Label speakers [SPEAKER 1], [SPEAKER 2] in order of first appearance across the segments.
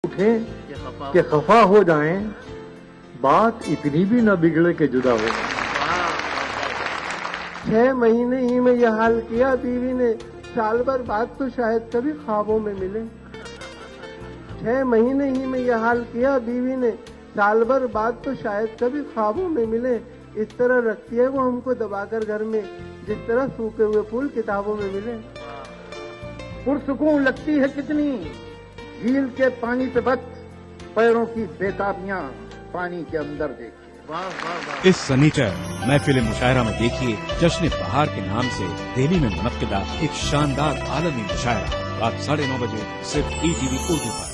[SPEAKER 1] उठें कि खफा हो जाएं, बात इतनी भी न बिगड़े कि जुदा हो।
[SPEAKER 2] 6 महीने ही में यह हाल किया बीवी ने, साल भर बाद तो शायद कभी ख्वाबों में मिले। 6 महीने ही में यह हाल किया बीवी ने, साल भर बाद तो शायद कभी ख्वाबों में मिले। इस तरह रखती है वो हमको दबाकर घर में, जिस तरह सूखे हुए फूल किताबों में मिले।
[SPEAKER 1] पुरसुकून लगती है कितनी झील के पानी पे बच, पैरों की बेताबियां पानी के अंदर देखिए।
[SPEAKER 3] इस शनिचर महफिल मुशायरा में देखिए जश्न बहार के नाम से दिल्ली में मुनक्किदा एक शानदार आलमी मुशायरा रात 9:30 बजे सिर्फ ETV उर्दू पर।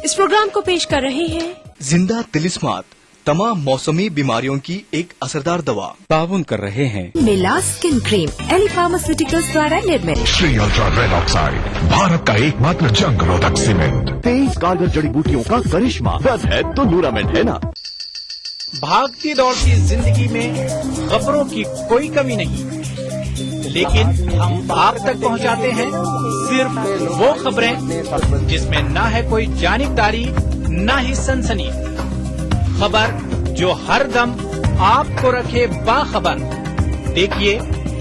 [SPEAKER 4] इस प्रोग्राम को पेश कर रहे हैं
[SPEAKER 5] जिंदा तिलिस्मात, तमाम मौसमी बीमारियों की एक असरदार दवा।
[SPEAKER 3] ताउन कर रहे हैं
[SPEAKER 4] मिला स्किन क्रीम, एली फार्मास्यूटिकल्स द्वारा निर्मित।
[SPEAKER 6] Shri ultra red oxide, Bharat का एकमात्र जंग रोधक सीमेंट।
[SPEAKER 7] 23 कारगर जड़ी बूटियों का करिश्मा, दर्द है तो न्यूरामेंट है ना।
[SPEAKER 8] भागती दौड़ती जिंदगी में खबरों की कोई कमी नहीं, लेकिन हम आप तक पहुंचाते हैं सिर्फ वो खबरें जिसमें ना है कोई जानिबदारी, ना ही सनसनी। खबर जो हर दम आपको रखे बाखबर। देखिए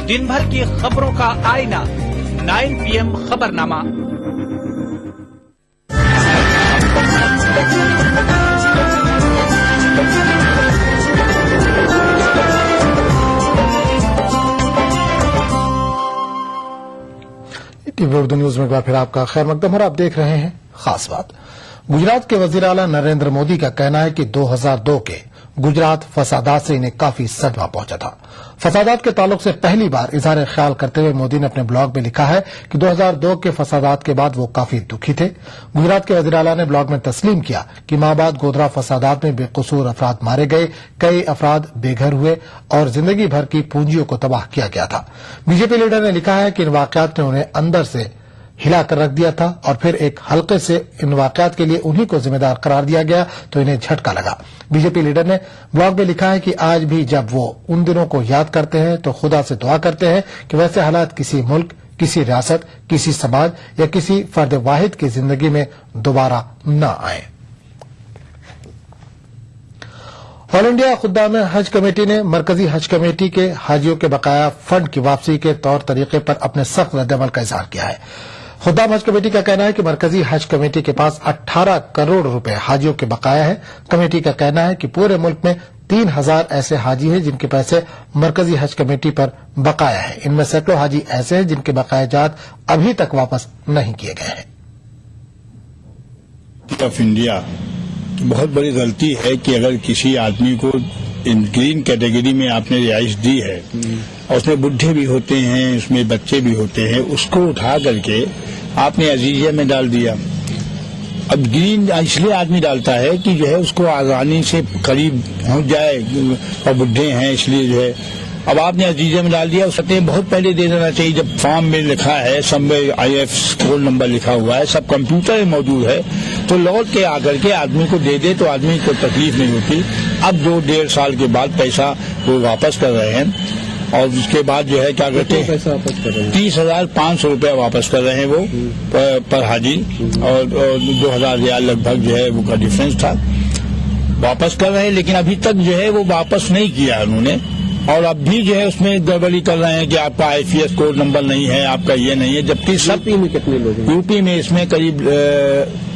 [SPEAKER 8] दिन भर की खबरों का आईना, 9 PM खबरनामा।
[SPEAKER 9] टीवी उर्दू न्यूज में एक बार फिर आपका खैर मकदम और आप देख रहे हैं खास बात। गुजरात के वजीर आला नरेंद्र मोदी का कहना है कि 2002 के गुजरात फसादात से इन्हें काफी सदमा पहुंचा था। फसादात के ताल्लुक से पहली बार इजहार ख्याल करते हुए मोदी ने अपने ब्लॉग में लिखा है कि 2002 के फसादात के बाद वो काफी दुखी थे। गुजरात के वजीर आला ने ब्लॉग में तस्लीम किया कि माबाद गोधरा फसादात में बेकसूर अफराद मारे गए, कई अफराद बेघर हुए और जिंदगी भर की पूंजियों को तबाह किया गया था। बीजेपी लीडर ने लिखा है कि इन वाकयात ने उन्हें अंदर से हिला कर रख दिया था और फिर एक हल्के से इन वाकयात के लिए उन्हीं को जिम्मेदार करार दिया गया तो इन्हें झटका लगा। बीजेपी लीडर ने ब्लॉग में लिखा है कि आज भी जब वो उन दिनों को याद करते हैं तो खुदा से दुआ करते हैं कि वैसे हालात किसी मुल्क, किसी रियासत, किसी समाज या किसी फर्द वाहिद की जिंदगी में दोबारा न आए। ऑल इंडिया खुद्दाम हज कमेटी ने मरकजी हज कमेटी के हाजियों के बकाया फंड की वापसी के तौर तरीके पर अपने सख्त रद्दअमल का इजहार किया है। खुद्दाम हज कमेटी का कहना है कि मरकजी हज कमेटी के पास 18 करोड़ रुपए हाजियों के बकाया है। कमेटी का कहना है कि पूरे मुल्क में 3000 ऐसे हाजी हैं जिनके पैसे मरकजी हज कमेटी पर बकाया है। इनमें सैकड़ों हाजी ऐसे हैं जिनके बकायाजात अभी तक वापस नहीं किए गए हैं।
[SPEAKER 10] ऑफ इंडिया की बहुत बड़ी गलती है कि अगर किसी आदमी को इन ग्रीन कैटेगरी में आपने रिहाइश दी है और उसमें बुढ़े भी होते हैं, उसमें बच्चे भी होते हैं, उसको उठा करके आपने अजीजिया में डाल दिया। अब ग्रीन इसलिए आदमी डालता है कि जो है उसको आसानी से करीब पहुंच जाए और बुढ़े हैं इसलिए जो है। अब आपने अजीजिया में डाल दिया, उससे बहुत पहले दे देना चाहिए। जब फॉर्म में लिखा है, सब में IF कोड नंबर लिखा हुआ है, सब कंप्यूटर में मौजूद है, तो लौट के आकर के आदमी को दे दे तो आदमी को तकलीफ नहीं होती। अब 2-1.5 साल के बाद पैसा वो वापस कर रहे हैं और उसके बाद जो है क्या करते हैं, 30,500 रुपया वापस कर रहे हैं वो पर हाजी और 2,000 रियाल लगभग जो है वो का डिफरेंस था, वापस कर रहे हैं। लेकिन अभी तक जो है वो वापस नहीं किया उन्होंने और अब भी जो है उसमें गड़बड़ी कर रहे हैं कि आपका IFS कोड नंबर नहीं है, आपका ये नहीं है, जबकि सब
[SPEAKER 2] यूपी में कितने लोग हैं?
[SPEAKER 10] यूपी में इसमें करीब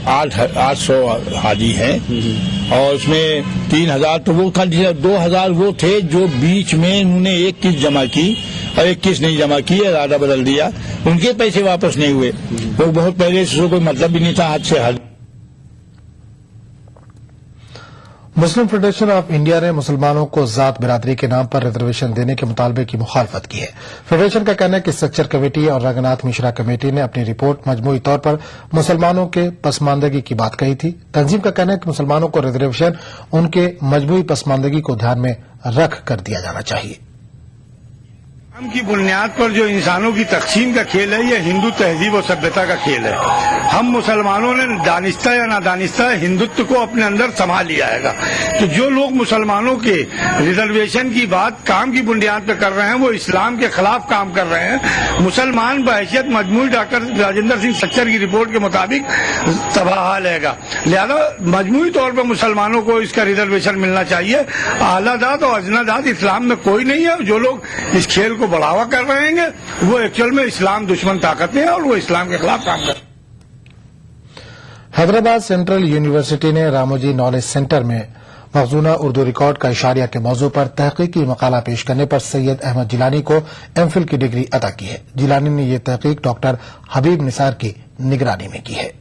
[SPEAKER 10] 800 हाजी हैं और उसमें 3000 तो वो खाली 2000 वो थे जो बीच में उन्होंने एक किस्त जमा की और एक किस्त नहीं जमा की, इरादा बदल दिया, उनके पैसे वापस नहीं हुए। वो बहुत पहले से कोई मतलब भी नहीं था हाथ से हाथ।
[SPEAKER 9] मुस्लिम फेडरेशन ऑफ इंडिया ने मुसलमानों को जात बिरादरी के नाम पर रिजर्वेशन देने के मुतालबे की मुखालफत की है। फेडरेशन का कहना है कि स्ट्रक्चर कमेटी और रंगनाथ मिश्रा कमेटी ने अपनी रिपोर्ट मजमूई तौर पर मुसलमानों के पसमानदगी की बात कही थी। तंजीम का कहना है कि मुसलमानों को रिजर्वेशन उनके मजमूई पसमानदगी को ध्यान में रख कर दिया जाना चाहिए।
[SPEAKER 10] धर्म की बुनियाद पर जो इंसानों की तकसीम का खेल है, ये हिंदू तहजीब और सभ्यता का खेल है। हम मुसलमानों ने दानिस्ता या नादानिस्ता हिंदुत्व को अपने अंदर समा लिया है। तो जो लोग मुसलमानों के रिजर्वेशन की बात काम की बुनियाद पर कर रहे हैं, वो इस्लाम के खिलाफ काम कर रहे हैं। मुसलमान बहैसियत मजमूई डॉक्टर राजेंद्र सिंह सच्चर की रिपोर्ट के मुताबिक तबाह रहेगा। लिहाजा मजमूई तौर पर मुसलमानों को इसका रिजर्वेशन मिलना चाहिए। आलादात और अजनादात इस्लाम में कोई नहीं है। जो लोग इस खेल को बढ़ावा कर रहे हैं, वो एक्चुअल में इस्लाम दुश्मन ताकतें हैं और वो इस्लाम के खिलाफ काम कर रहे हैं।
[SPEAKER 9] हैदराबाद सेंट्रल यूनिवर्सिटी ने रामोजी नॉलेज सेंटर में मखजूना उर्दू रिकॉर्ड का इशारिया के मौजू पर तहकीकी मकाला पेश करने पर सैयद अहमद जिलानी को एमफिल की डिग्री अता की है। जिलानी ने यह तहकीक डॉक्टर हबीब निसार की निगरानी में की है।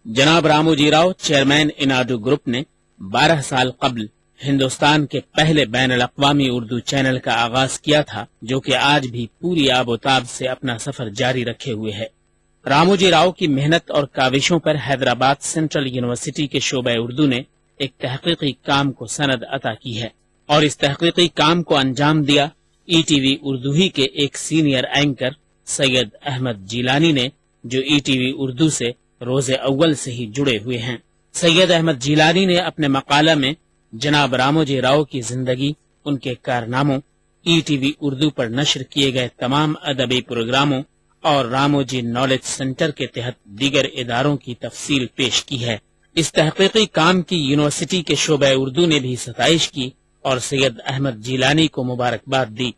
[SPEAKER 11] जनाब रामोजी राव चेयरमैन इनाडू ग्रुप ने 12 साल कबल हिंदुस्तान के पहले बैन अल-अक़वामी उर्दू चैनल का आगाज किया था, जो कि आज भी पूरी आबोताब से अपना सफर जारी रखे हुए है। रामोजी राव की मेहनत और काविशों पर हैदराबाद सेंट्रल यूनिवर्सिटी के शोबे उर्दू ने एक तहकीकी काम को सनद अता की है और इस तहकीकी काम को अंजाम दिया ईटीवी उर्दू ही के एक सीनियर एंकर सैयद अहमद जिलानी ने, जो ईटीवी उर्दू से रोजे अव्वल से ही जुड़े हुए हैं। सैयद अहमद जिलानी ने अपने मकाला में जनाब रामोजी राव की जिंदगी, उनके कारनामों, ईटीवी उर्दू पर नश्र किए गए तमाम अदबी प्रोग्रामों और रामोजी नॉलेज सेंटर के तहत दीगर इदारों की तफसील पेश की है। इस तहकीकी काम की यूनिवर्सिटी के शोबे उर्दू ने भी सताइश की और सैयद अहमद जिलानी को मुबारकबाद दी।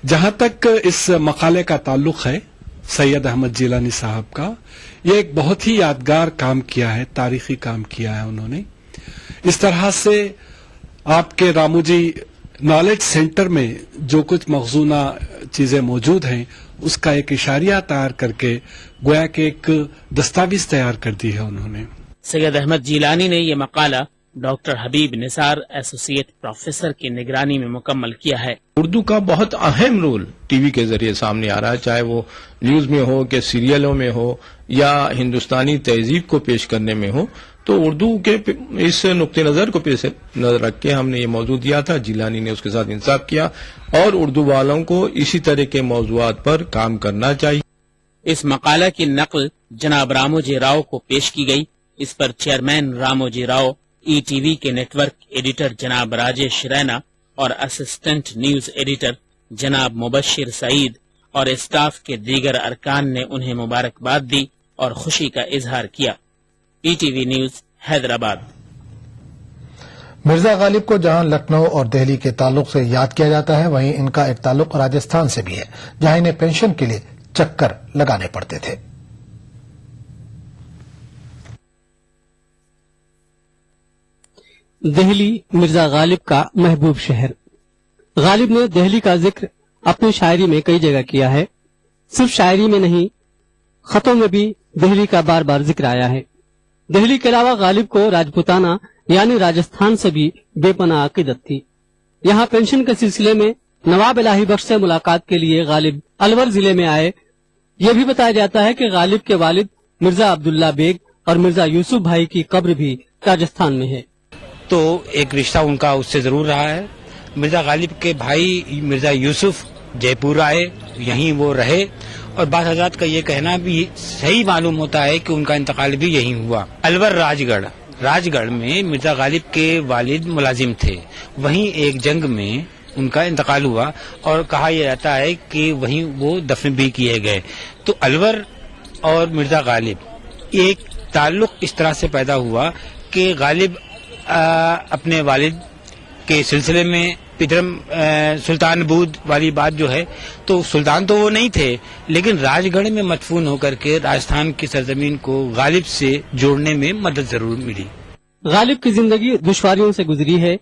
[SPEAKER 12] जहां तक इस मकाले का ताल्लुक है सैयद अहमद जिलानी साहब का, ये एक बहुत ही यादगार काम किया है, तारीखी काम किया है उन्होंने। इस तरह से आपके रामोजी नॉलेज सेंटर में जो कुछ मखजूना चीजें मौजूद हैं, उसका एक इशारिया तैयार करके गोया के एक दस्तावेज तैयार कर दी है उन्होंने।
[SPEAKER 11] सैयद अहमद जिलानी ने यह मकाला डॉक्टर हबीब निसार एसोसिएट प्रोफेसर की निगरानी में मुकम्मल किया है।
[SPEAKER 13] उर्दू का बहुत अहम रोल टीवी के जरिए सामने आ रहा है, चाहे वो न्यूज में हो कि सीरियलों में हो या हिंदुस्तानी तहजीब को पेश करने में हो। तो उर्दू के इस नुक्ते नजर को पेश नजर रख के हमने ये मौजू दिया था। जिलानी ने उसके साथ इंसाफ किया और उर्दू वालों को इसी तरह के मौजूआत पर काम करना चाहिए।
[SPEAKER 11] इस मकाला की नकल जनाब रामोजी राव को पेश की गई। इस पर चेयरमैन रामोजी राव, ईटीवी के नेटवर्क एडिटर जनाब राजेश रैना और असिस्टेंट न्यूज एडिटर जनाब मुबशिर सईद और स्टाफ के दीगर अरकान ने उन्हें मुबारकबाद दी और खुशी का इजहार किया। ETV news Hyderabad.
[SPEAKER 9] मिर्जा गालिब को जहां लखनऊ और दिल्ली के ताल्लुक से याद किया जाता है, वहीं इनका एक ताल्लुक राजस्थान से भी है, जहां इन्हें पेंशन के लिए चक्कर लगाने पड़ते थे।
[SPEAKER 14] दिल्ली मिर्जा गालिब का महबूब शहर। गालिब ने दिल्ली का जिक्र अपनी शायरी में कई जगह किया है। सिर्फ शायरी में नहीं, खतों में भी दिल्ली का बार बार जिक्र आया है। दिल्ली के अलावा गालिब को राजपुताना यानी राजस्थान से भी बेपनाह अकीदत थी। यहाँ पेंशन के सिलसिले में नवाब इलाही बख्श से मुलाकात के लिए गालिब अलवर जिले में आए। यह भी बताया जाता है कि गालिब के वालिद मिर्जा अब्दुल्ला बेग और मिर्जा यूसुफ भाई की कब्र भी राजस्थान में है।
[SPEAKER 15] तो एक रिश्ता उनका उससे जरूर रहा है। मिर्जा गालिब के भाई मिर्जा यूसुफ जयपुर आए, यहीं वो रहे और बात हज़रात का ये कहना भी सही मालूम होता है कि उनका इंतकाल भी यहीं हुआ। अलवर राजगढ़ में मिर्जा गालिब के वालिद मुलाजिम थे। वहीं एक जंग में उनका इंतकाल हुआ और कहा यह जाता है कि वहीं वो दफन भी किए गए। तो अलवर और मिर्जा गालिब एक ताल्लुक इस तरह से पैदा हुआ कि गालिब अपने वालिद के सिलसिले में पितरम सुल्तान बूद वाली बात जो है, तो सुल्तान तो वो नहीं थे, लेकिन राजगढ़ में मदफून होकर के राजस्थान की सरजमीन को गालिब से जोड़ने में मदद जरूर मिली।
[SPEAKER 14] गालिब की जिंदगी दुश्वारियों से गुजरी है।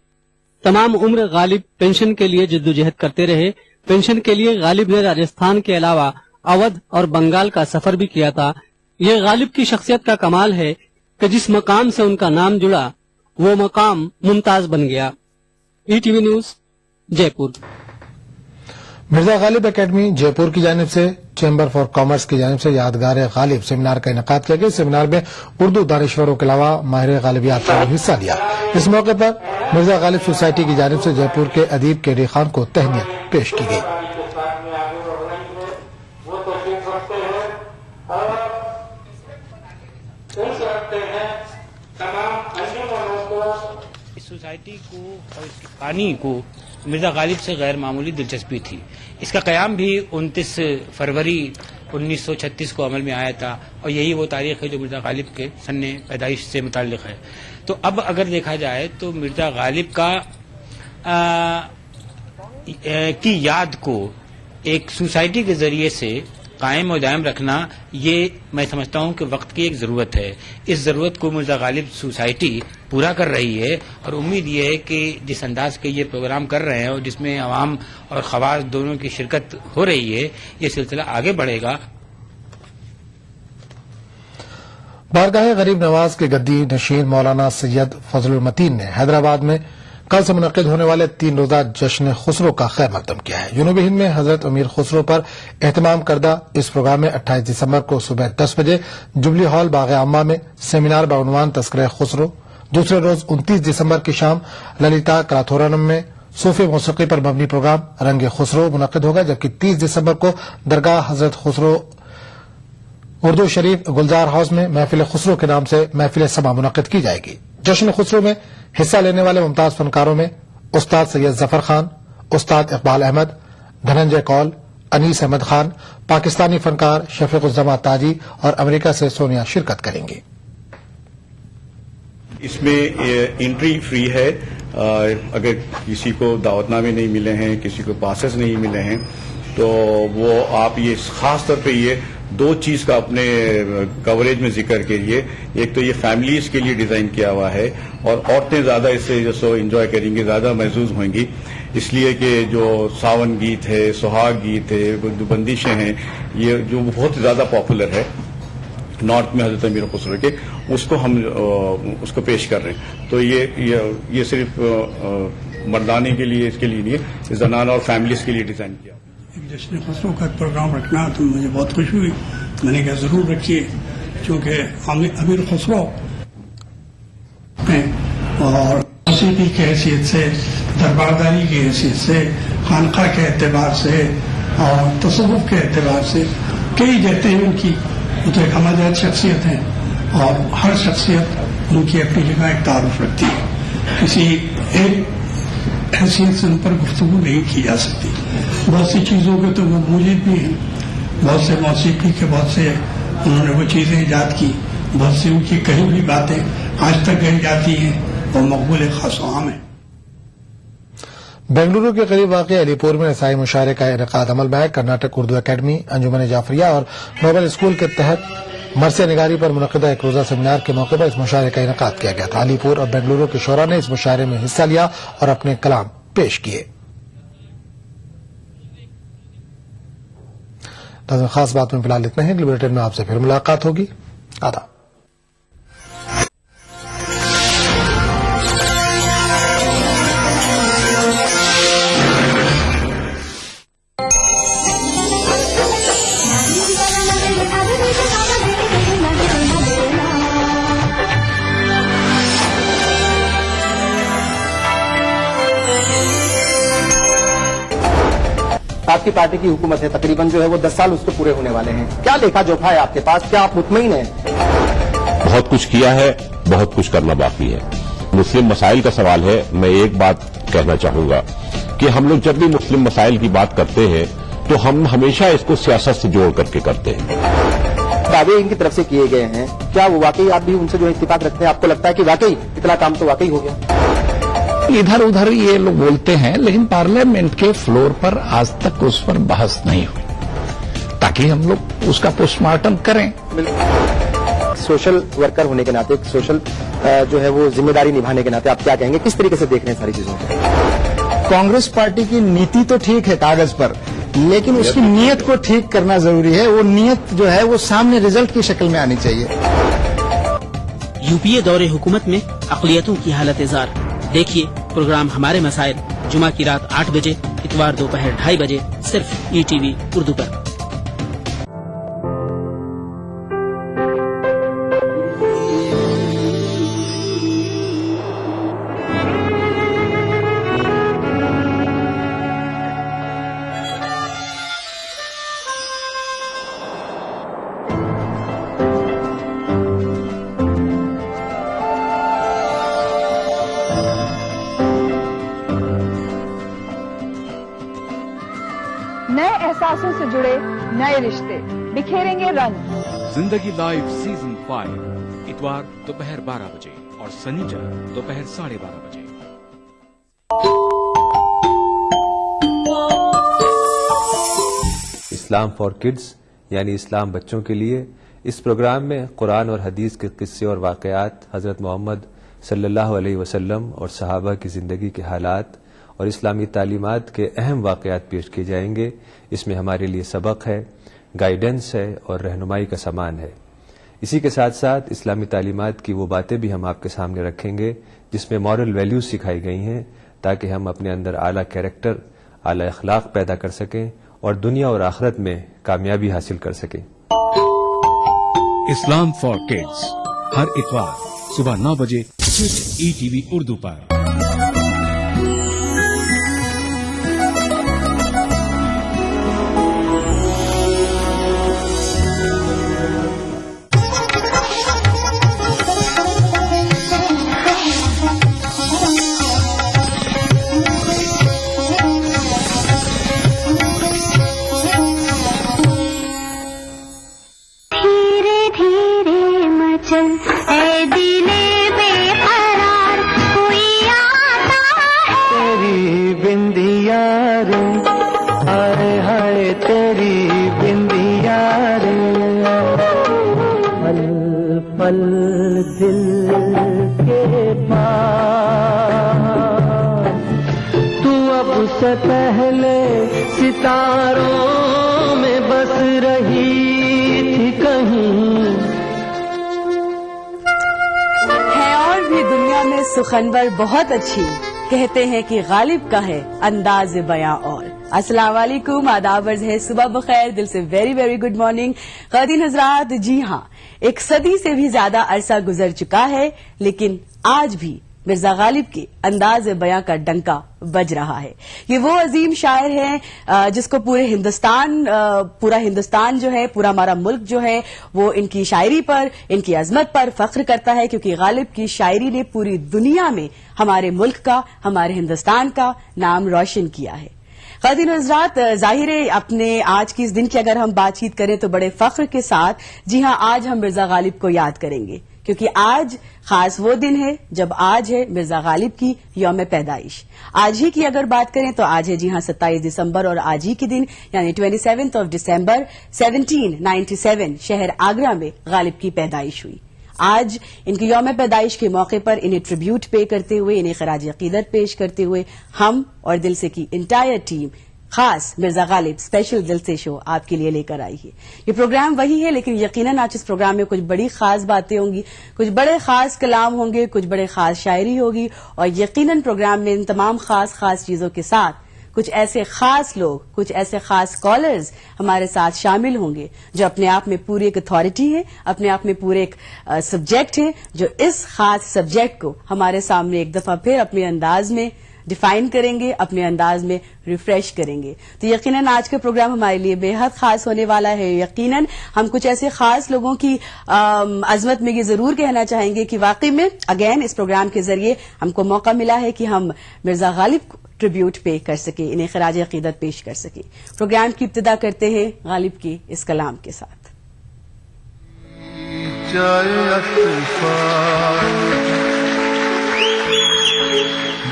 [SPEAKER 14] तमाम उम्र गालिब पेंशन के लिए जद्दोजहद करते रहे। पेंशन के लिए गालिब ने राजस्थान के अलावा अवध और बंगाल का सफर भी किया था। यह गालिब की शख्सियत का कमाल है कि जिस मकाम से उनका नाम जुड़ा वो मकाम मुमताज बन गया। ETV news Jaipur.
[SPEAKER 9] Mirza Ghalib academy جے پور کی جانب سے چیمبر فار کامرس کی جانب سے یادگار غالب سیمینار کا انعقاد کیا گیا. سیمینار میں اردو دانشوروں کے علاوہ ماہر غالبیات نے حصہ لیا. اس موقع پر مرزا غالب سوسائٹی کی جانب سے جے پور کے ادیب کے ڈی خان کو تہنیت پیش کی گئی.
[SPEAKER 15] سوسائٹی کو اور اس کی بانی کو مرزا غالب سے غیر معمولی دلچسپی تھی. اس کا قیام بھی 29 فروری 1936 کو عمل میں آیا تھا اور یہی وہ تاریخ ہے جو مرزا غالب کے سن پیدائش سے متعلق ہے. تو اب اگر دیکھا جائے تو مرزا غالب کا کی یاد کو ایک سوسائٹی کے ذریعے سے قائم و دائم رکھنا یہ میں سمجھتا ہوں کہ وقت کی ایک ضرورت ہے. اس ضرورت کو مرزا غالب سوسائٹی پورا کر رہی ہے اور امید یہ ہے کہ جس انداز کے یہ پروگرام کر رہے ہیں اور جس میں عوام اور خواص دونوں کی شرکت ہو رہی ہے یہ سلسلہ آگے بڑھے گا.
[SPEAKER 9] بارگاہ غریب نواز کے گدی نشین مولانا سید فضل المتین نے حیدرآباد میں کل سے منعقد ہونے والے 3 روزہ جشن خسرو کا خیر مقدم کیا ہے. جنوبی ہند میں حضرت امیر خسرو پر اہتمام کردہ اس پروگرام میں 28 دسمبر کو صبح 10 بجے جبلی ہال باغ عامہ میں سیمینار بعنوان تذکرہ خسرو. دوسرے روز 29 دسمبر کی شام للیتا کلاتھورنم میں صوفی موسیقی پر مبنی پروگرام رنگ خسرو منعقد ہوگا، جبکہ 30 دسمبر کو درگاہ حضرت خسرو اردو شریف گلزار ہاؤس میں محفل خسرو کے نام سے محفل سما منعقد کی جائے گی. جشن خسرو میں حصہ لینے والے ممتاز فنکاروں میں استاد سید ظفر خان، استاد اقبال احمد، دھننجے کول، انیس احمد خان، پاکستانی فنکار شفیق الزما تاجی اور امریکہ سے سونیا شرکت کریں گی.
[SPEAKER 16] اس میں انٹری فری ہے. اگر کسی کو دعوت نامے نہیں ملے ہیں، کسی کو پاسز نہیں ملے ہیں تو وہ آپ یہ خاص طور پہ یہ 2 چیز کا اپنے کوریج میں ذکر کیجیے. ایک تو یہ فیملیز کے لیے ڈیزائن کیا ہوا ہے اور عورتیں زیادہ اس سے جو انجوائے کریں گی، زیادہ محظوظ ہوئیں گی، اس لیے کہ جو ساون گیت ہے، سہاگ گیت ہے، جو بندشیں ہیں، یہ جو بہت زیادہ پاپولر ہے نارتھ میں حضرت امیر خسرو کے، اس کو ہم اس کو پیش کر رہے ہیں. تو یہ صرف مردانے کے لیے، اس کے لیے نہیں ہے، زنان اور فیملیز کے لیے ڈیزائن کیا.
[SPEAKER 10] جشن خسرو کا پروگرام رکھنا تو مجھے بہت خوشی ہوئی. میں نے کہا ضرور رکھیے، چونکہ امیر خسرو اور موسیقی کی حیثیت سے، دربارداری کی حیثیت سے، خانقاہ کے اعتبار سے اور تصوف کے اعتبار سے کئی جہتیں ہیں ان کی. وہ تو ایک ہمدرد شخصیت ہیں اور ہر شخصیت ان کی اپنی جگہ ایک تعارف رکھتی ہے. کسی ایک حیثیت سے ان پر گفتگو نہیں کی جا سکتی. بہت سی چیزوں کے تو وہ موجود بھی ہیں، بہت سے موسیقی کے بہت سے انہوں نے وہ چیزیں ایجاد کی، بہت سی ان کی کہی ہوئی باتیں آج تک کہی جاتی ہیں اور مقبول خاص و عام ہیں.
[SPEAKER 9] بنگلورو کے قریب واقع علی پور میں نسائی مشاعرے کا انعقاد عمل میں ہے. کرناٹک اردو اکیڈمی، انجمن جعفریہ اور نوبل اسکول کے تحت مرثیہ نگاری پر منعقدہ ایک روزہ سیمینار کے موقع پر اس مشاعرے کا انعقاد کیا گیا تھا. علی پور اور بنگلورو کے شعراء نے اس مشاعرے میں حصہ لیا اور اپنے کلام پیش کیے. خاص بات میں فی الحال اتنا ہے. اگلے بلیٹن میں آپ سے پھر ملاقات ہوگی. آداب.
[SPEAKER 17] آپ کی پارٹی کی حکومت ہے، تقریباً جو ہے وہ 10 سال اس کو پورے ہونے والے ہیں. کیا لیکھا جوکھا ہے آپ کے پاس؟ کیا آپ مطمئن ہیں؟
[SPEAKER 18] بہت کچھ کیا ہے، بہت کچھ کرنا باقی ہے. مسلم مسائل کا سوال ہے. میں ایک بات کہنا چاہوں گا کہ ہم لوگ جب بھی مسلم مسائل کی بات کرتے ہیں تو ہم ہمیشہ اس کو سیاست سے جوڑ کر کے کرتے ہیں.
[SPEAKER 17] دعوے ان کی طرف سے کیے گئے ہیں، کیا وہ واقعی آپ بھی ان سے جو اتفاق رکھتے ہیں؟ آپ کو لگتا ہے کہ واقعی اتنا کام تو واقعی ہو گیا؟
[SPEAKER 19] ادھر ادھر یہ لوگ بولتے ہیں، لیکن پارلیمنٹ کے فلور پر آج تک اس پر بحث نہیں ہوئی تاکہ ہم لوگ اس کا پوسٹ مارٹم کریں.
[SPEAKER 17] سوشل ورکر ہونے کے ناطے، ایک سوشل جو ہے وہ ذمہ داری نبھانے کے ناطے آپ کیا کہیں گے؟ کس طریقے سے دیکھ رہے ہیں ساری چیزوں کو؟
[SPEAKER 20] کانگریس پارٹی کی نیتی تو ٹھیک ہے کاغذ پر، لیکن اس کی نیت کو ٹھیک کرنا ضروری ہے. وہ نیت جو ہے وہ سامنے رزلٹ کی شکل میں آنی چاہیے.
[SPEAKER 11] یو پی اے دور حکومت میں اقلیتوں کی حالت زار. دیکھیے پروگرام ہمارے مسائل جمعہ کی رات 8 بجے اتوار دوپہر 2:30 بجے صرف ETV اردو پر.
[SPEAKER 21] نئے احساسوں سے جڑے نئے رشتے بکھیریں گے رنگ.
[SPEAKER 3] زندگی لائیو سیزن 5 اتوار دوپہر 12 بجے اور سنیچر دوپہر 12:30 بجے.
[SPEAKER 22] اسلام فار کڈز یعنی اسلام بچوں کے لیے، اس پروگرام میں قرآن اور حدیث کے قصے اور واقعات، حضرت محمد صلی اللہ علیہ وسلم اور صحابہ کی زندگی کے حالات اور اسلامی تعلیمات کے اہم واقعات پیش کیے جائیں گے. اس میں ہمارے لیے سبق ہے، گائیڈنس ہے اور رہنمائی کا سامان ہے. اسی کے ساتھ ساتھ اسلامی تعلیمات کی وہ باتیں بھی ہم آپ کے سامنے رکھیں گے جس میں مورل ویلیوز سکھائی گئی ہیں، تاکہ ہم اپنے اندر اعلیٰ کیریکٹر، اعلیٰ اخلاق پیدا کر سکیں اور دنیا اور آخرت میں کامیابی حاصل کر سکیں.
[SPEAKER 3] اسلام فار کڈز ہر اتوار صبح 9 بجے صرف ETV اردو پر.
[SPEAKER 2] پہلے ستاروں میں بس رہی تھی کہیں.
[SPEAKER 23] ہے اور بھی دنیا میں سخنور بہت اچھی، کہتے ہیں کہ غالب کا ہے انداز بیاں. اور السلام علیکم، آداب عرض ہے، صبح بخیر، دل سے ویری ویری گڈ مارننگ خواتین حضرات. جی ہاں، 1 صدی سے بھی زیادہ عرصہ گزر چکا ہے، لیکن آج بھی مرزا غالب کے انداز بیاں کا ڈنکا بج رہا ہے. یہ وہ عظیم شاعر ہیں جس کو پورا ہندوستان جو ہے، پورا ہمارا ملک جو ہے، وہ ان کی شاعری پر، ان کی عظمت پر فخر کرتا ہے، کیونکہ غالب کی شاعری نے پوری دنیا میں ہمارے ملک کا، ہمارے ہندوستان کا نام روشن کیا ہے. خواتین حضرات، ظاہر ہے اپنے آج کی اس دن کی اگر ہم بات چیت کریں تو بڑے فخر کے ساتھ، جی ہاں، آج ہم مرزا غالب کو یاد کریں گے، کیونکہ آج خاص وہ دن ہے جب آج ہے مرزا غالب کی یوم پیدائش. آج ہی کی اگر بات کریں تو آج ہے جی ہاں 27 دسمبر، اور آج ہی کے دن یعنی 27 دسمبر 1797 شہر آگرہ میں غالب کی پیدائش ہوئی. آج ان کی یوم پیدائش کے موقع پر انہیں ٹریبیوٹ پے کرتے ہوئے، انہیں خراج عقیدت پیش کرتے ہوئے ہم اور دل سے کی انٹائر ٹیم خاص مرزا غالب اسپیشل دل سے شو آپ کے لیے لے کر آئی ہے. یہ پروگرام وہی ہے، لیکن یقیناً آج اس پروگرام میں کچھ بڑی خاص باتیں ہوں گی، کچھ بڑے خاص کلام ہوں گے، کچھ بڑے خاص شاعری ہوگی، اور یقیناً پروگرام میں ان تمام خاص چیزوں کے ساتھ کچھ ایسے خاص لوگ، کچھ ایسے خاص کالرز ہمارے ساتھ شامل ہوں گے جو اپنے آپ میں پوری ایک اتھارٹی ہے، اپنے آپ میں پورے ایک سبجیکٹ ہے، جو اس خاص سبجیکٹ کو ہمارے سامنے ایک دفعہ پھر اپنے انداز میں ڈیفائن کریں گے، اپنے انداز میں ریفریش کریں گے. تو یقیناً آج کا پروگرام ہمارے لیے بے حد خاص ہونے والا ہے. یقیناً ہم کچھ ایسے خاص لوگوں کی عظمت میں یہ ضرور کہنا چاہیں گے کہ واقعی میں اگین اس پروگرام کے ذریعے ہم کو موقع ملا ہے کہ ہم مرزا غالب کو ٹریبیوٹ پے کر سکیں، انہیں خراج عقیدت پیش کر سکیں. پروگرام کی ابتدا کرتے ہیں غالب کے اس کلام کے ساتھ.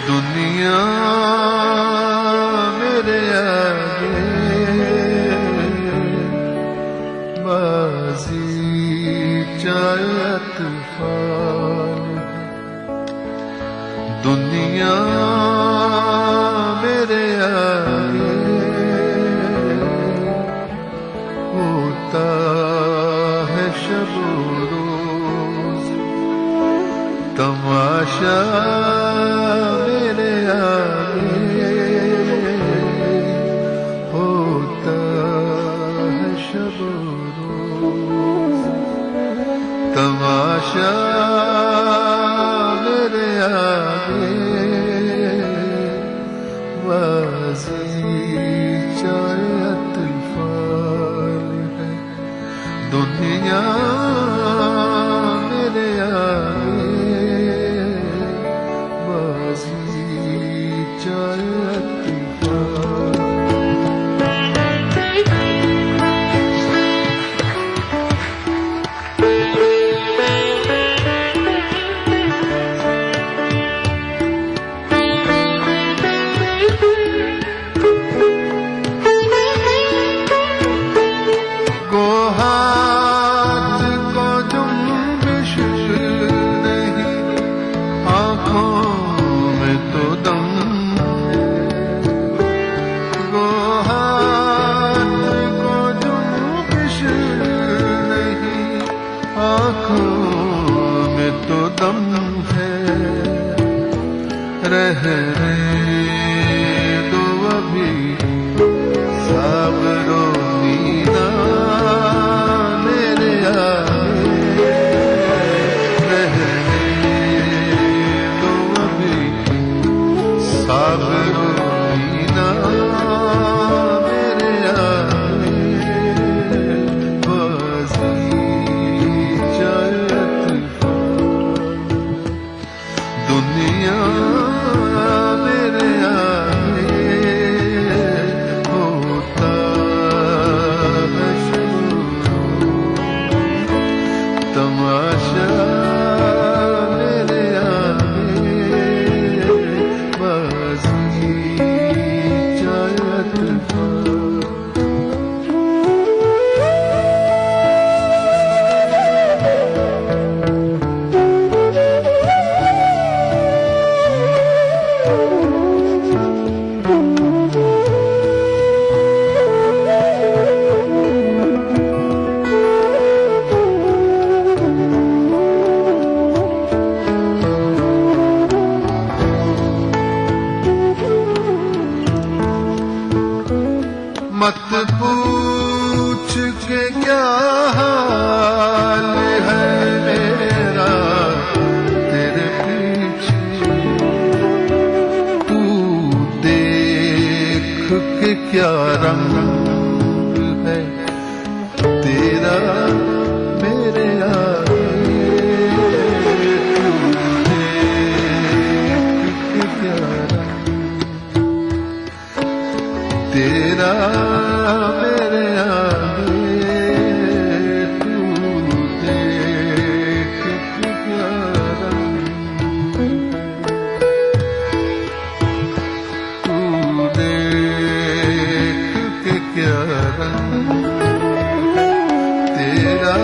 [SPEAKER 2] دنیا میرے آگے بازی چاہے طوفان، دنیا میرے آگے ہوتا ہے شب و روز تماشا میرے آگے तमाशा मेरे आगे वाजी चाहे तूफान है दुनिया मेरे आगे वाजी चाहे तूफान मत पूछ के क्या हाल है मेरा तेरे पीछे तू देख के क्या रंग है तेरा मेरे आगे तू देख के क्या रंग तेरा मेरे आगे तू देख के क्या रंग तू देख के क्या रंग तेरा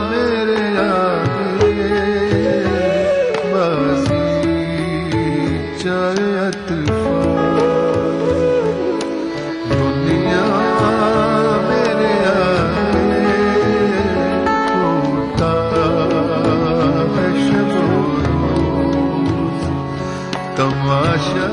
[SPEAKER 2] मेरे आगे बाजी चाहे तूफान दुनिया मेरे आगे होता है शब रोज तमाशा।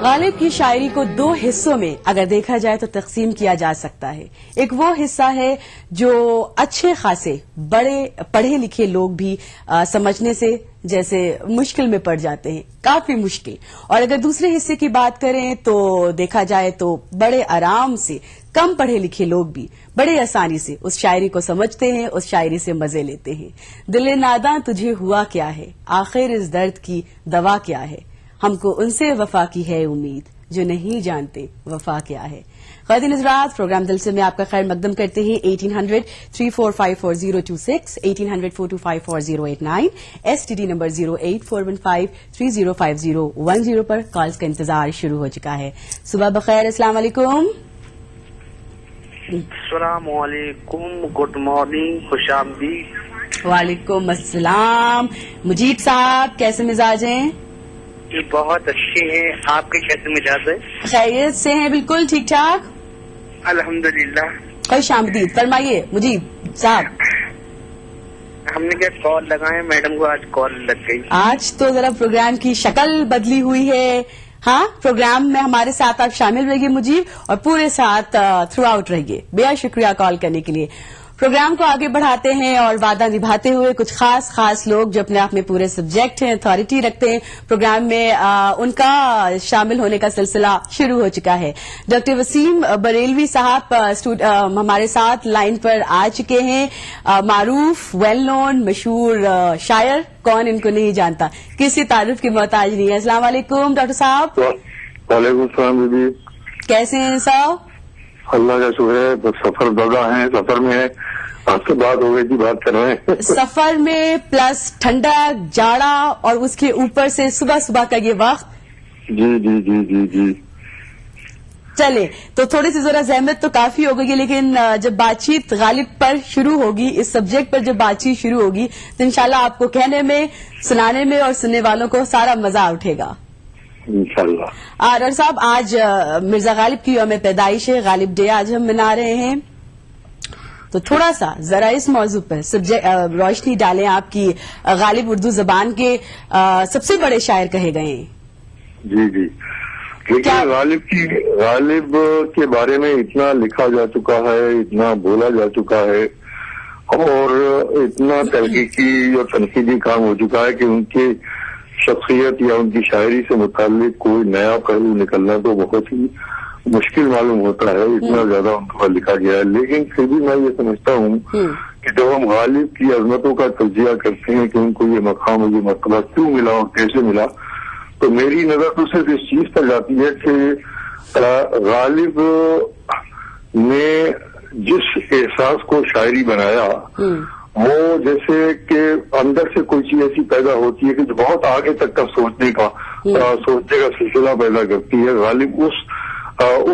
[SPEAKER 23] गालिब की शायरी को दो हिस्सों में अगर देखा जाए तो तकसीम किया जा सकता है। एक वो हिस्सा है जो अच्छे खासे बड़े पढ़े लिखे लोग भी समझने से जैसे मुश्किल में पड़ जाते हैं, काफी मुश्किल। और अगर दूसरे हिस्से की बात करें तो देखा जाए तो बड़े आराम से कम पढ़े लिखे लोग भी बड़े आसानी से उस शायरी को समझते हैं, उस शायरी से मजे लेते हैं। दिल नादां तुझे हुआ क्या है, आखिर इस दर्द की दवा क्या है, हमको उनसे वफा की है उम्मीद जो नहीं जानते वफा क्या है। ख़वातीन हज़रात, प्रोग्राम दिल से में आपका खैर मकदम करते हैं। 1800-3454026, 1800-4254089, STD नंबर 08415305010 पर कॉल्स का इंतजार शुरू हो चुका है। सुबह बखैर, अस्सलाम वालेकुम।
[SPEAKER 1] अस्सलाम वालेकुम, गुड मॉर्निंग, खुशामदीद।
[SPEAKER 23] वालेकुम अस्सलाम। मुजीब साहब कैसे मिजाज हैं?
[SPEAKER 1] ये बहुत अच्छे हैं, आपके कैसे मिजाज है?
[SPEAKER 23] खैरियत से हैं, बिल्कुल ठीक ठाक
[SPEAKER 1] अल्हम्दुलिल्लाह।
[SPEAKER 23] खुश आमदीद। फरमाइए मुजीब साहब।
[SPEAKER 1] हमने क्या कॉल लगाए, मैडम को आज कॉल लग गई।
[SPEAKER 23] आज तो जरा प्रोग्राम की शक्ल बदली हुई है। हाँ, प्रोग्राम में हमारे साथ आप शामिल रहिए मुजीब, और पूरे साथ थ्रू आउट रहिए। बेहद शुक्रिया कॉल करने के लिए। प्रोग्राम को आगे बढ़ाते हैं और वादा निभाते हुए कुछ खास लोग जो अपने आप में पूरे सब्जेक्ट हैं, अथॉरिटी रखते हैं प्रोग्राम में, उनका शामिल होने का सिलसिला शुरू हो चुका है। डॉक्टर वसीम बरेलवी साहब हमारे साथ लाइन पर आ चुके हैं। मारूफ, वेल नोन, मशहूर शायर, कौन इनको नहीं जानता, किसी तारुफ की मोहताज नहीं है। अस्सलाम वालेकुम डॉक्टर साहब।
[SPEAKER 4] वालेकुम सलाम दीदी,
[SPEAKER 23] कैसे हैं साहब?
[SPEAKER 4] अल्लाह का शुक्र है, बस सफर दगा है, सफर में है, आपसे बात हो गई थी, बात कर रहे हैं।
[SPEAKER 23] सफर में प्लस ठंडा, जाड़ा और उसके ऊपर से सुबह का ये वक्त।
[SPEAKER 4] जी जी जी जी जी।
[SPEAKER 23] चले तो थोड़ी सी जरा जहमत तो काफी हो गई, लेकिन जब बातचीत गालिब पर शुरू होगी, इस सब्जेक्ट पर जब बातचीत शुरू होगी तो इंशाल्लाह आपको कहने में, सुनाने में और सुनने वालों को सारा मजा उठेगा
[SPEAKER 4] इंशाल्लाह।
[SPEAKER 23] डॉक्टर साहब, आज मिर्जा गालिब की यौम पैदाइश है, गालिब डे आज हम मना रहे हैं, तो थोड़ा सा जरा इस मौजू पर सब्जेक्ट रोशनी डालें। आपकी गालिब उर्दू जबान के सबसे बड़े शायर कहे गए हैं।
[SPEAKER 4] जी जी, लेकिन गालिब के बारे में इतना लिखा जा चुका है, इतना बोला जा चुका है और इतना तहकीकी और तनकीदी काम हो चुका है कि उनकी शख्सियत या उनकी शायरी से मुताल्लिक कोई नया पहलू निकलना तो बहुत ही मुश्किल मालूम होता है, इतना ज्यादा उनके पर लिखा गया है। लेकिन फिर भी मैं ये समझता हूँ कि जब हम गालिब की अजमतों का तज्जिया करते हैं कि उनको ये मकाम, ये मर्तबा क्यों मिला और कैसे मिला, तो मेरी नजर तो सिर्फ इस चीज पर जाती है कि गालिब ने जिस एहसास को शायरी बनाया, वो जैसे कि अंदर से कोई चीज ऐसी पैदा होती है कि जो बहुत आगे तक का सोचने का सिलसिला पैदा करती है। गालिब उस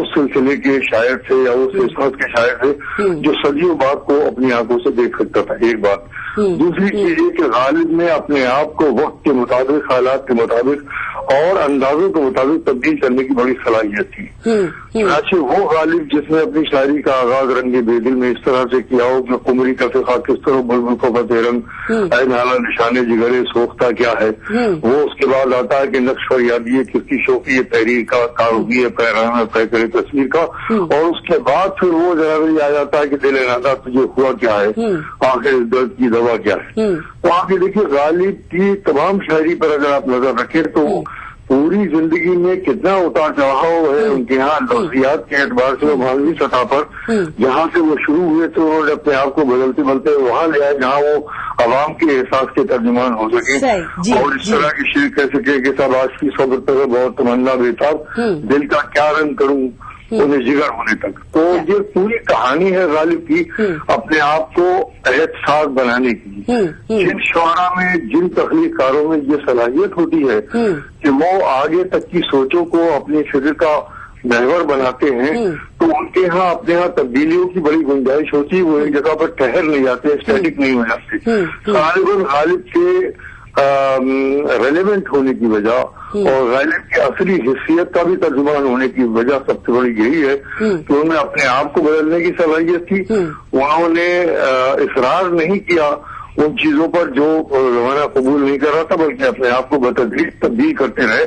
[SPEAKER 4] सिलसिले के शायर थे या उस एहसास के शायर थे जो सदियों बात को अपनी आंखों से देख सकता था, एक बात। दूसरी चीज ये कि गालिब ने अपने आप को वक्त के मुताबिक, हालात के मुताबिक और अंदाजों के मुताबिक तब्दील करने की बड़ी सलाहियत थी। चुनांचे वो गालिब जिसने अपनी शायरी का आगाज रंगे बेदिल में इस तरह से किया हो कि कुमरी का फिखा किस तरह बुलबुल को बतेरंग, ऐ नाला निशाने जिगरे सोखता क्या है, वो उसके बाद आता है कि नक्श फरियादी किसकी शौकी है, तहरीर का कारोगी है, पैराना तय करे तस्वीर का, और उसके बाद फिर वो जरा आ जाता है कि दिल नादा तुझे हुआ क्या है, आखिर दर्द की दवा क्या है। तो आप ये देखिए, गालिब की तमाम शायरी पर अगर आप नजर रखें तो पूरी जिंदगी में कितना उतार चढ़ाव है उनके यहाँ लफ्जियात के एतबार से, मानवी सतह पर जहाँ से वो शुरू हुए थे उन्होंने अपने आप को बदलते बदलते वहाँ ले आए जहाँ वो आवाम के एहसास के तर्जुमान हो सके और इस तरह की शेर कह सके कि सब आज की सोबत पर बहुत तमन्ना बेताब, दिल का क्या रंग करूँ उन्हें जिगर होने तक। तो ये पूरी कहानी है गालिब की अपने आप को एहसास बनाने की। जिन शुआरा में, जिन तख्लीकारों में ये सलाहियत होती है कि वो आगे तक की सोचों को अपने फिक्र का महवर बनाते हैं, तो उनके यहाँ अपने यहाँ तब्दीलियों की बड़ी गुंजाइश होती है, वो एक जगह पर ठहर नहीं जाते, स्टैटिक नहीं हो जाते। गालिब के रेलेवेंट होने की वजह और गालिब की असली हिस्सियत का भी तर्जुमान होने की वजह सबसे बड़ी यही है कि उन्हें अपने आप को बदलने की सलाहियत थी। उन्होंने इसरार नहीं किया उन चीजों पर जो जमाना कबूल नहीं कर रहा था, बल्कि अपने आप को बतदरीज तब्दील करते रहे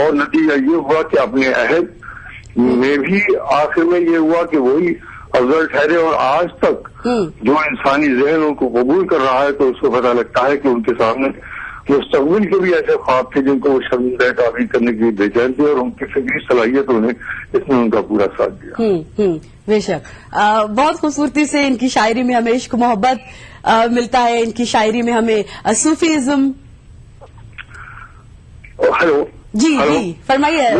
[SPEAKER 4] और नतीजा ये हुआ कि अपने अहद में भी आखिर में ये हुआ कि वही अफजल ठहरे और आज तक जो इंसानी जहन उनको कबूल कर रहा है तो उसको पता लगता है कि उनके सामने मुस्तकबिल के भी ऐसे ख्वाब थे जिनको वो शर्मिंदा ताबीर करने के लिए बेचैन थे और उनकी फिक्री सलाहियतों ने इसमें उनका पूरा साथ दिया।
[SPEAKER 23] बेशक बहुत खूबसूरती से इनकी शायरी में हमें इश्क मोहब्बत मिलता है, इनकी शायरी में हमें सूफीज्म।
[SPEAKER 4] हेलो
[SPEAKER 23] जी जी फरमाइए।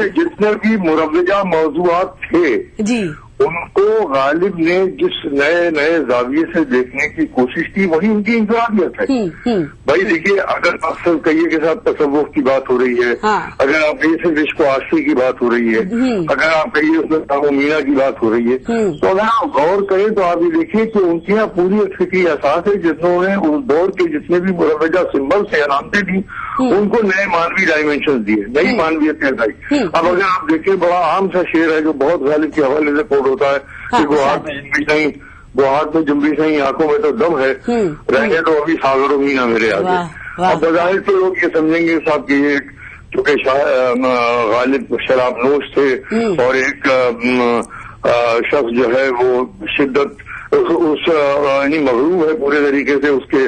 [SPEAKER 4] जितने भी मुरव्वजा मौजूआत थे जी उनको गालिब ने जिस नए नए जाविये से देखने की कोशिश की वही उनकी इंफरादियत है। भाई देखिए, अगर आप सब कहिए के साथ तसव्वुफ की बात हो रही है, अगर आप कहिए सिर्फ इश्क आशिकी की बात हो रही है, अगर आप कहिए उसमें ताबो मीना की बात हो रही है, तो अगर आप गौर करें तो आप ये देखिए कि उनके यहाँ पूरी एक फिक्री एहसास है जिन्होंने उस दौर के जितने भी मुरव्वजा सिंबल से अलामतें दी उनको नए मानवी डायमेंशन दिए, नई मानवीयत लाई। अब अगर आप देखें, बड़ा आम सा शेर है जो बहुत गालिब के हवाले से कोड होता है कि वो हाथ में जुम्बिश नहीं, आंखों में तो दम है, रहेंगे तो अभी सागरों मीना मेरे आगे। अब बजाहिर से लोग ये समझेंगे साहब कि ये चूंकि गालिब शराब नोश थे और एक शख्स जो है वो शिद्दत उस यानी मगरूब है पूरे तरीके से उसके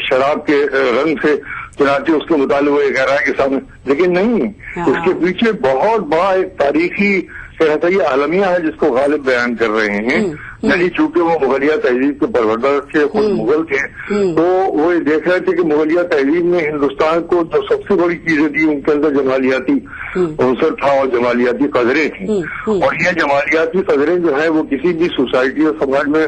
[SPEAKER 4] शराब के रंग से, चुनाचे उसके मुताबिक वो ये कह रहा है कि सामने, लेकिन नहीं, उसके पीछे बहुत बड़ा एक तारीखी कहता ये आलमिया है जिसको गालिब बयान कर रहे हैं। यानी चूंकि वो मुगलिया तहजीब के परवरदार थे, खुद मुगल थे, तो वो ये देख रहे थे कि मुगलिया तहजीब ने हिंदुस्तान को जो सबसे बड़ी चीजें दी उनके अंदर जमालियाती अवसर था और जमालियाती कदरें थी, और ये जमालियाती कदरें जो है वो किसी भी सोसाइटी और समाज में